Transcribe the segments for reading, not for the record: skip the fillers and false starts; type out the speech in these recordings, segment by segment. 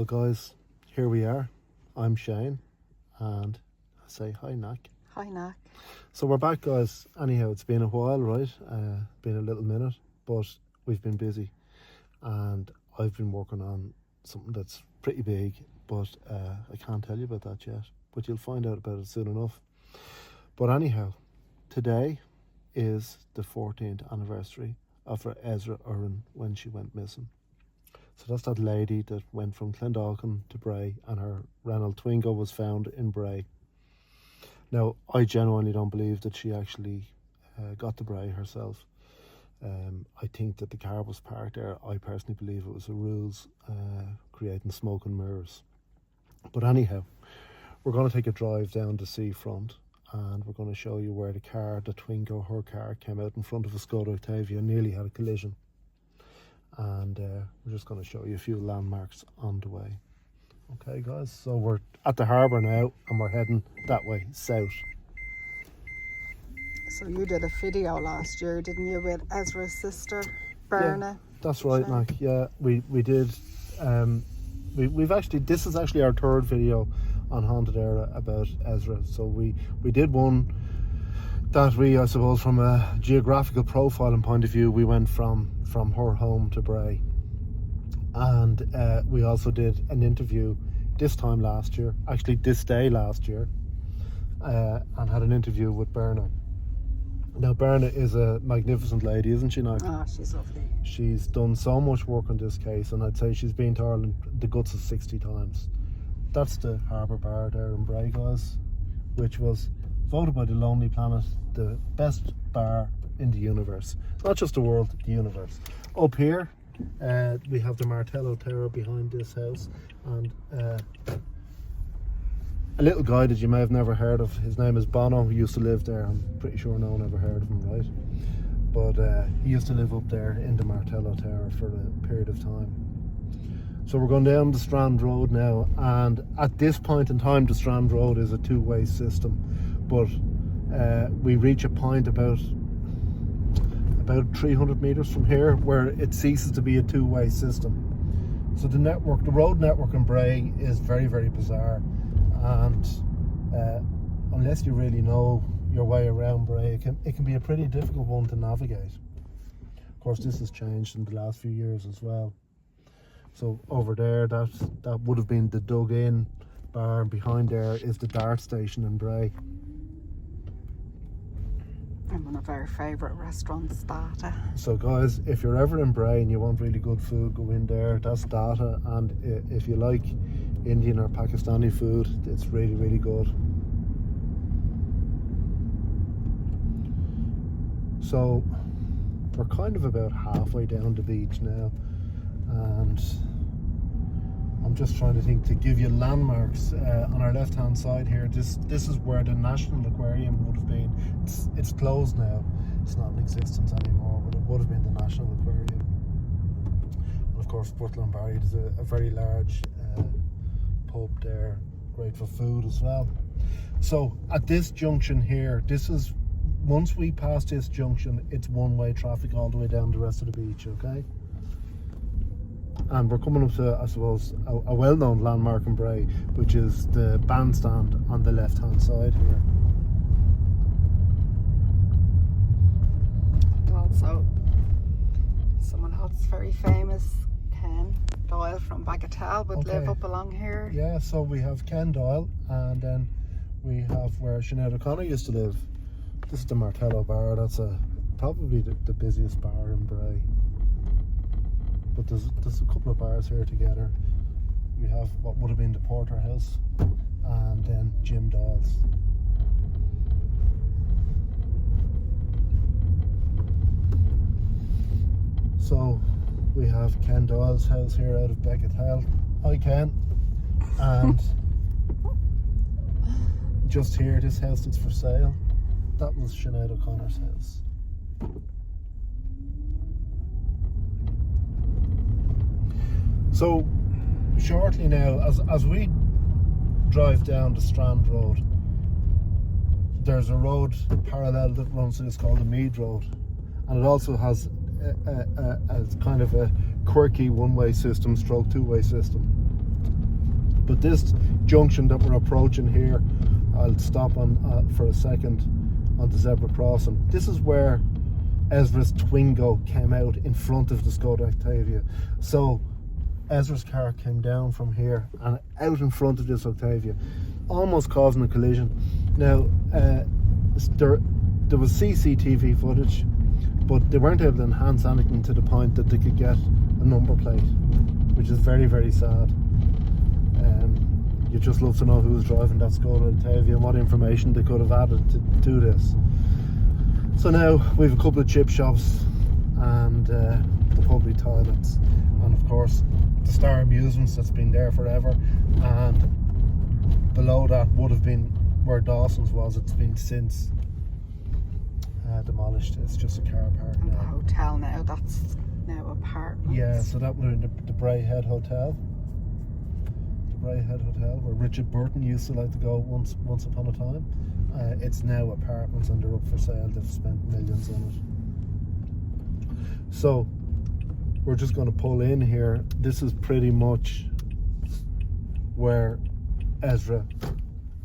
Well, guys, here we are. I'm Shane, and I say hi, Nack. Hi, Nack. So we're back, guys. Anyhow, it's been a while, right? Been a little minute, but we've been busy, and I've been working on something that's pretty big, but I can't tell you about that yet. But you'll find out about it soon enough. But anyhow, today is the 14th anniversary of her Esra Uyrun when she went missing. So that's that lady that went from Clondalkin to Bray, and her Renault Twingo was found in Bray. Now, I genuinely don't believe that she actually got to Bray herself. I think that the car was parked there. I personally believe it was a ruse creating smoke and mirrors. But anyhow, we're going to take a drive down the seafront, and we're going to show you where the Twingo, her car, came out in front of a Skoda Octavia and nearly had a collision. And we're just going to show you a few landmarks on the way. Okay, guys, so we're at the harbour now, and we're heading that way, south. So you did a video last year, didn't you, with Esra's sister, Berna? Yeah, that's right, Mac. Yeah, we did. We've actually, this is actually our third video on Haunted Era about Esra. So we did one that we, I suppose, from a geographical profiling point of view, we went from her home to Bray. And we also did an interview this time last year, actually this day last year, and had an interview with Berna. Now, Berna is a magnificent lady, isn't she, Nike? Oh, she's lovely. She's done so much work on this case, and I'd say she's been to Ireland the guts of 60 times. That's the Harbour Bar there in Bray, guys, which was voted by the Lonely Planet the best bar in the universe. Not just the world, the universe. Up here, we have the Martello Tower behind this house, and a little guy that you may have never heard of. His name is Bono, who used to live there. I'm pretty sure no one ever heard of him, right? But he used to live up there in the Martello Tower for a period of time. So we're going down the Strand Road now, and at this point in time the Strand Road is a two-way system, but we reach a point about 300 metres from here where it ceases to be a two-way system. So the road network in Bray is very, very bizarre, and unless you really know your way around Bray, it can be a pretty difficult one to navigate. Of course, this has changed in the last few years as well. So over there, that would have been the Dug Inn bar, and behind there is the Dart Station in Bray. And one of our favourite restaurants, Data. So guys, if you're ever in Bray and you want really good food, go in there. That's Data. And if you like Indian or Pakistani food, it's really, really good. So we're kind of about halfway down the beach now, and I'm just trying to think to give you landmarks. On our left hand side here, this is where the National Aquarium would have been. It's closed now, it's not in existence anymore, but it would have been the National Aquarium. And of course, Portland Barry is a very large pub there, great for food as well. So at this junction here, once we pass this junction, it's one-way traffic all the way down the rest of the beach, okay? And we're coming up to, I suppose, a well-known landmark in Bray, which is the bandstand on the left-hand side here. Also, someone else very famous, Ken Doyle from Bagatelle, would live up along here. Yeah, so we have Ken Doyle, and then we have where Sinead O'Connor used to live. This is the Martello Bar. That's probably the busiest bar in Bray. But there's a couple of bars here together. We have what would have been the Porterhouse, and then Jim Doyle's. So we have Ken Doyle's house here out of Bagatelle. Hi, Ken. And just here, this house that's for sale, that was Sinead O'Connor's house. So shortly now, as we drive down the Strand Road, there's a road parallel that runs to this called the Mead Road, and it also has a kind of a quirky one-way system stroke two-way system. But this junction that we're approaching here, I'll stop on for a second on the zebra crossing. This is where Esra's Twingo came out in front of the Skoda Octavia. So Esra's car came down from here and out in front of this Octavia, almost causing a collision. Now, there was CCTV footage, but they weren't able to enhance anything to the point that they could get a number plate, which is very, very sad. You'd just love to know who was driving that Skoda Octavia and what information they could have added to this. So now we have a couple of chip shops and the public toilets, and of course the Star Amusements that's been there forever, and below that would have been where Dawson's was. It's been since demolished. It's just a car park now. The hotel now, that's now apartments. Yeah, so that would have been the Bray Head Hotel. The Bray Head Hotel, where Richard Burton used to like to go once upon a time. It's now apartments and they're up for sale. They've spent millions on it. So we're just going to pull in here. This is pretty much where Esra,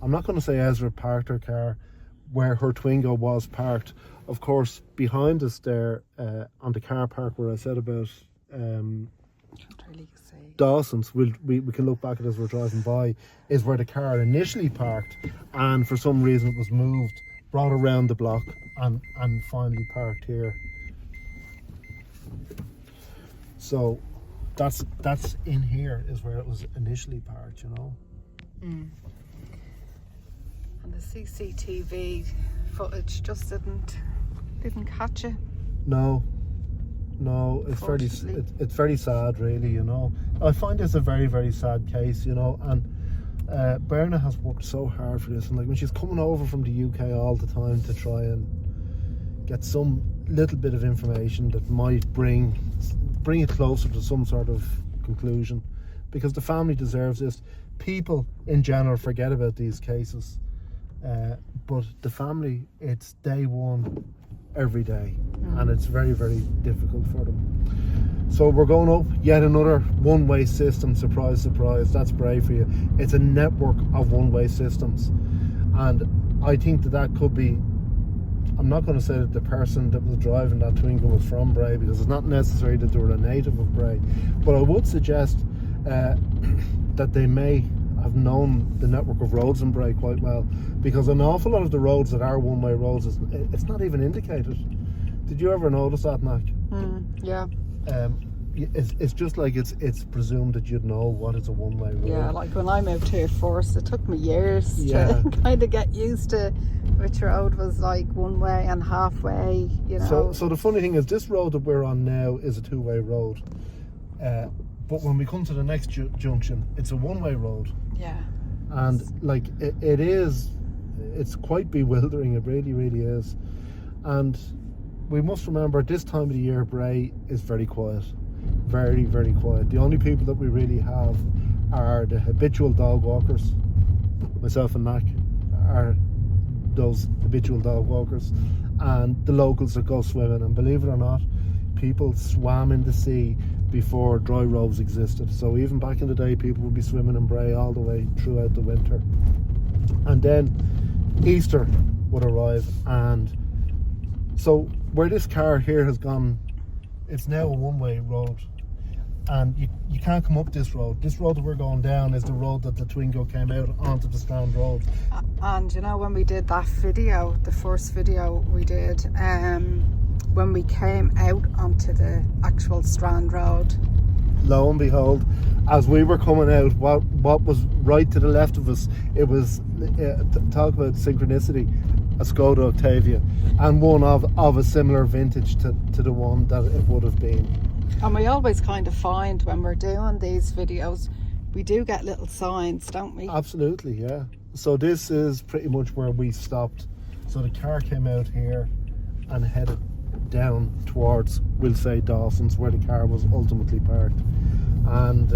I'm not going to say Esra parked her car, where her Twingo was parked. Of course, behind us there on the car park where I said about Dawson's, we can look back at as we're driving by, is where the car initially parked, and for some reason it was moved, brought around the block and finally parked here. So that's in here is where it was initially parked, you know. And the CCTV footage just didn't catch it. No, it's very sad, really, you know. I find this a very, very sad case, you know, and Berna has worked so hard for this, and like when she's coming over from the UK all the time to try and get some little bit of information that might bring it closer to some sort of conclusion, because the family deserves this. People in general forget about these cases, but the family, it's day one every day, and it's very, very difficult for them. So we're going up yet another one-way system. Surprise, surprise, that's Bray for you. It's a network of one-way systems, and I think that could be, I'm not going to say that the person that was driving that Twingo was from Bray, because it's not necessary that they were a native of Bray, but I would suggest that they may have known the network of roads in Bray quite well, because an awful lot of the roads that are one-way roads, it's not even indicated. Did you ever notice that, Mac? Yeah. It's just like it's presumed that you'd know what is a one-way road. Yeah, like when I moved here first, it took me years to kind of get used to which road was like one way and halfway, you know. So the funny thing is, this road that we're on now is a two-way road, but when we come to the next junction, it's a one-way road. Yeah. And like it's quite bewildering. It really, really is. And we must remember, this time of the year, Bray is very quiet. Very, very quiet. The only people that we really have are the habitual dog walkers. Myself and Mac are those habitual dog walkers, and the locals that go swimming. And believe it or not, people swam in the sea before dry roads existed. So even back in the day, people would be swimming in Bray all the way throughout the winter. And then Easter would arrive, and so where this car here has gone, it's now a one-way road, and you can't come up this road. This road that we're going down is the road that the Twingo came out onto the Strand Road. And you know, when we did that video, the first video we did, when we came out onto the actual Strand Road, lo and behold, as we were coming out, what was right to the left of us, it was, talk about synchronicity, a Skoda Octavia, and one of a similar vintage to the one that it would have been. And we always kind of find when we're doing these videos, we do get little signs, don't we? Absolutely, yeah. So this is pretty much where we stopped. So the car came out here and headed down towards, we'll say, Dawson's, where the car was ultimately parked. And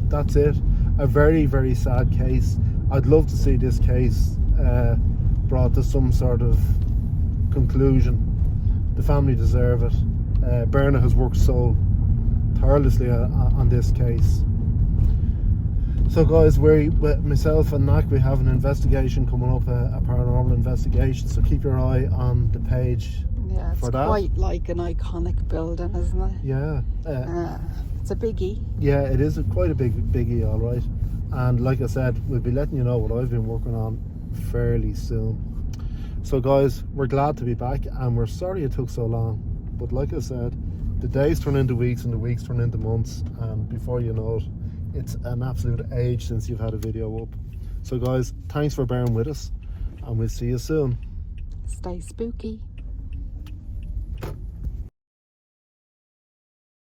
that's it. A very, very sad case. I'd love to see this case brought to some sort of conclusion. The family deserve it. Berna has worked so tirelessly on this case. So guys, with myself and Nack, we have an investigation coming up, a paranormal investigation, so keep your eye on the page. Yeah, it's for that. quite like an iconic building, isn't it? Yeah. It's a biggie. Yeah, it is quite a biggie, all right. And like I said, we'll be letting you know what I've been working on fairly soon. So guys, we're glad to be back, and we're sorry it took so long. But like I said, the days turn into weeks and the weeks turn into months, and before you know it, it's an absolute age since you've had a video up. So guys, thanks for bearing with us, and we'll see you soon. Stay spooky.